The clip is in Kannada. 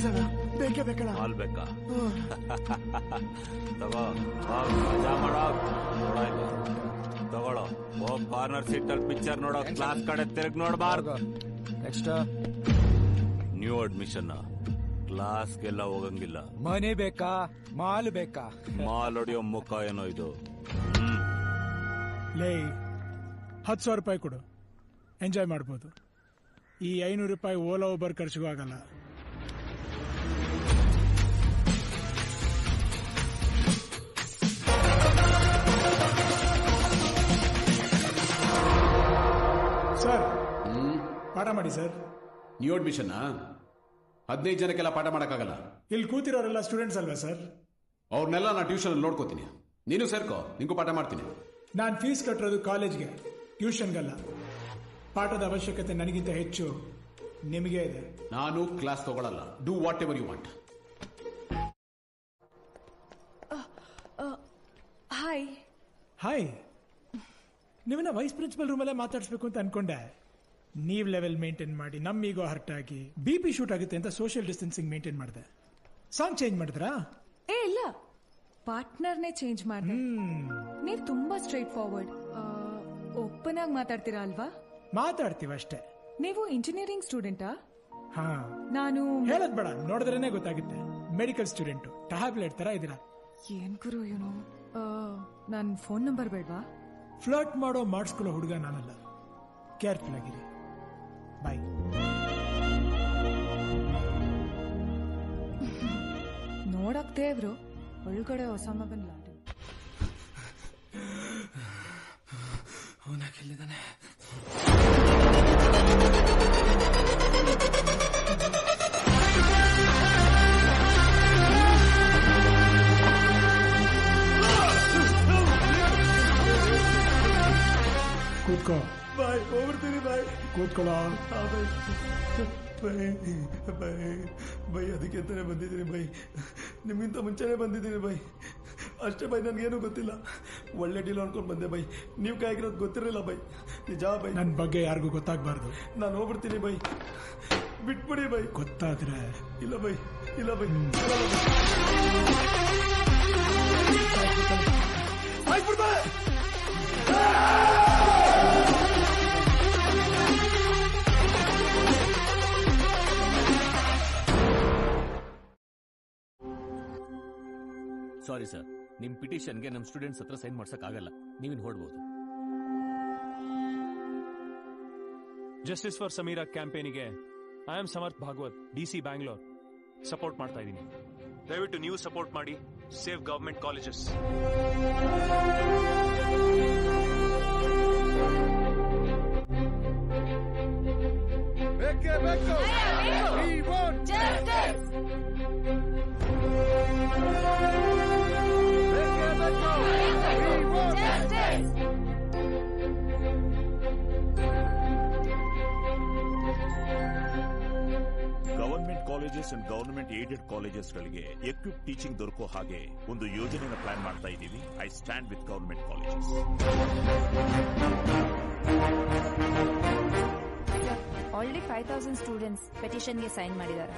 ಸರ್ ಬೇಕೇ ಬೇಕಣ ಹಾಲ್ ಬೇಕಾ ತಗೋ ಮಜಾ ಮಾಡೋ ತಗೊಳ್ಳೋ ಹೋಗ್ ಕಾರ್ನರ್ ಸೀಟ್ ಅಲ್ಲಿ ಪಿಕ್ಚರ್ ನೋಡೋ ಕ್ಲಾಸ್ ಕಡೆ ತಿರುಗಿ ನೋಡ್ಬಾರ್ದು. ನೆಕ್ಸ್ಟ್ ನ್ಯೂ ಅಡ್ಮಿಷನ್ ಕ್ಲಾಸ್ಗೆಲ್ಲ ಹೋಗಂಗಿಲ್ಲ. ಮನೆ ಬೇಕಾ ಮಾಲ್ ಬೇಕಾ? ಮಾಲ್ ಹೊಡಿಯೋ ಮುಖ ಏನೋ ಇದು. ಲೇ 10,000 ರೂಪಾಯಿ ಕೊಡು, ಎಂಜಾಯ್ ಮಾಡ್ಬೋದು. ಈ 500 ರೂಪಾಯಿ ಓಲಾ ಉಬರ್ ಖರ್ಚಿಗೂ ಆಗಲ್ಲ. ಸರ್ ಪಾಠ ಮಾಡಿ ಸರ್. ನ್ಯೂ ಅಡ್ಮಿಷನ್ 15 ಜನಕ್ಕೆಲ್ಲ ಪಾಠ ಮಾಡಕ್ಕಾಗಲ್ಲ. ಇಲ್ಲಿ ಕೂತಿರೋರೆಲ್ಲ ಸ್ಟೂಡೆಂಟ್ಸ್ ಅಲ್ವಾ ಸರ್? ಅವ್ರನ್ನೆಲ್ಲ ನಾ ಟ್ಯೂಷನ್ ನೋಡ್ಕೋತೀನಿ. ನೀನು ಸೇರ್ಕೋ, ನಿಂಗೂ ಪಾಠ ಮಾಡ್ತೀನಿ. ನಾನು ಫೀಸ್ ಕಟ್ಟಿರೋದು ಕಾಲೇಜ್ಗೆ, ಟ್ಯೂಷನ್ಗಲ್ಲ. ಪಾಠದ ಅವಶ್ಯಕತೆ ನನಗಿಂತ ಹೆಚ್ಚು ನಿಮಗೆ ಇದೆ. ನಾನು ಕ್ಲಾಸ್ ತಗೊಳ್ಳಲ್ಲ. Do whatever you want. Hi hi. ನೀವನ್ನ ವೈಸ್ ಪ್ರಿನ್ಸಿಪಲ್ ರೂಮಲ್ಲೇ ಮಾತಾಡಿಸ್ಬೇಕು ಅಂತ ಅನ್ಕೊಂಡೆ. ನೀವ್ ಲೆವೆಲ್ ಮೇಂಟೈನ್ ಮಾಡಿ ನಮ್ಮೀಗೋ ಹರ್ಟ್ ಆಗಿ BP ಶೂಟ್ ಆಗುತ್ತೆ ಅಂತ ಸೋಷಿಯಲ್ ಡಿಸ್ಟೆನ್ಸಿಂಗ್ ಮೇಂಟೈನ್ ಮಾಡಿದೆ. ಸಾಂಗ್ ಚೇಂಜ್ ಮಾಡಿದ್ರಾ? ಏ ಇಲ್ಲ, ಪಾರ್ಟ್ನರ್ನೇ ಚೇಂಜ್ ಮಾಡಿದೆ. ನೀವ್ ತುಂಬಾ ಸ್ಟ್ರೈಟ್ ಫಾರ್ವರ್ಡ್, ಓಪನ್ ಆಗಿ ಮಾತಾಡ್ತೀರಾ ಅಲ್ವಾ? ಮಾತಾಡ್ತೀವಿ ಅಷ್ಟೇ. ನೀವು ಇಂಜಿನಿಯರಿಂಗ್ ಸ್ಟೂಡೆಂಟಾ? ಹಾ. ನಾನು ಹೇಳದ್ ಬೇಡ, ನೋಡಿದ್ರೇನೆ ಗೊತ್ತಾಗುತ್ತೆ. ಮೆಡಿಕಲ್ ಸ್ಟೂಡೆಂಟ್, ಟ್ಯಾಬ್ಲೆಟ್ ತರ ಇದೀರಾ. ಏನ್ ಗುರು ಇವನು. ನನ್ ಫೋನ್ ನಂಬರ್ ಬೇಡವಾ? ಫ್ಲರ್ಟ್ ಮಾಡೋ ಮಾಡಿಸ್ಕೊಳ್ಳೋ ಹುಡುಗ ನಾನಲ್ಲ. ಕೇರ್ಫುಲ್ ಆಗಿರಿ. ಬಾಯ್. ನೋಡಕ್ ದೇವ್ರು, ಒಳಗಡೆ ಹೊಸ ಮಗನ್ ಲಾಡು. ಅವನಾಗಿಲ್ಲಿದ್ದಾನೆ. ಕೂತ್ಕೋ. ಬಾಯ್ ಹೋಗ್ಬಿಡ್ತೀನಿ ಬಾಯ್. ಕೂತ್ಕೊಳ್ಳೋ. ಬೈ ಅದಕ್ಕೆ ಅಂತಾನೆ ಬಂದಿದ್ದೀನಿ ಬೈ. ನಿಮ್ಗಿಂತ ಮುಂಚೆನೆ ಬಂದಿದ್ದೀನಿ ಬೈ. ಅಷ್ಟೇ ಬೈ, ನನ್ಗೇನು ಗೊತ್ತಿಲ್ಲ. ಒಳ್ಳೆ ಡೀಲ್ ಅನ್ಕೊಂಡ್ ಬಂದೆ ಬೈ. ನೀವು ಕಾಯ್ಕಿರೋದು ಗೊತ್ತಿರಲಿಲ್ಲ ಬೈ. ನಿಜ ಬೈ. ನನ್ ಬಗ್ಗೆ ಯಾರಿಗೂ ಗೊತ್ತಾಗಬಾರ್ದು. ನಾನು ಹೋಗ್ಬಿಡ್ತೀನಿ ಬೈ. ಬಿಟ್ಬಿಡಿ ಬೈ. ಗೊತ್ತಾದ್ರೆ? ಇಲ್ಲ ಬೈ, ಇಲ್ಲ ಬೈ. ಸಾರಿ ಸರ್, ನಿಮ್ ಪಿಟಿಷನ್ಗೆ ನಮ್ ಸ್ಟೂಡೆಂಟ್ಸ್ ಹತ್ರ ಸೈನ್ ಮಾಡ್ಸಕ್ ಆಗಲ್ಲ. ನೀವಿನ್ ಹೊರಡ್ಬೋದು. ಜಸ್ಟಿಸ್ ಫಾರ್ ಸಮೀರಾ ಕ್ಯಾಂಪೇನಿಗೆ I am Samarth Bhagwat, DC Bangalore support ಮಾಡ್ತಾ ಇದ್ದೀನಿ. ದಯವಿಟ್ಟು ನೀವು ಸಪೋರ್ಟ್ ಮಾಡಿ. Save government colleges. Government colleges and government aided ಕಾಲೇಜಸ್ಗಳಿಗೆ ಎಕ್ವಿಪ್ ಟೀಚಿಂಗ್ ದೊರಕೋ ಹಾಗೆ ಒಂದು ಯೋಜನೆನ ಪ್ಲಾನ್ ಮಾಡ್ತಾ ಇದ್ದೀವಿ. I stand with government colleges. Already 5,000 students ಪೆಟಿಷನ್ಗೆ ಸೈನ್ ಮಾಡಿದ್ದಾರೆ.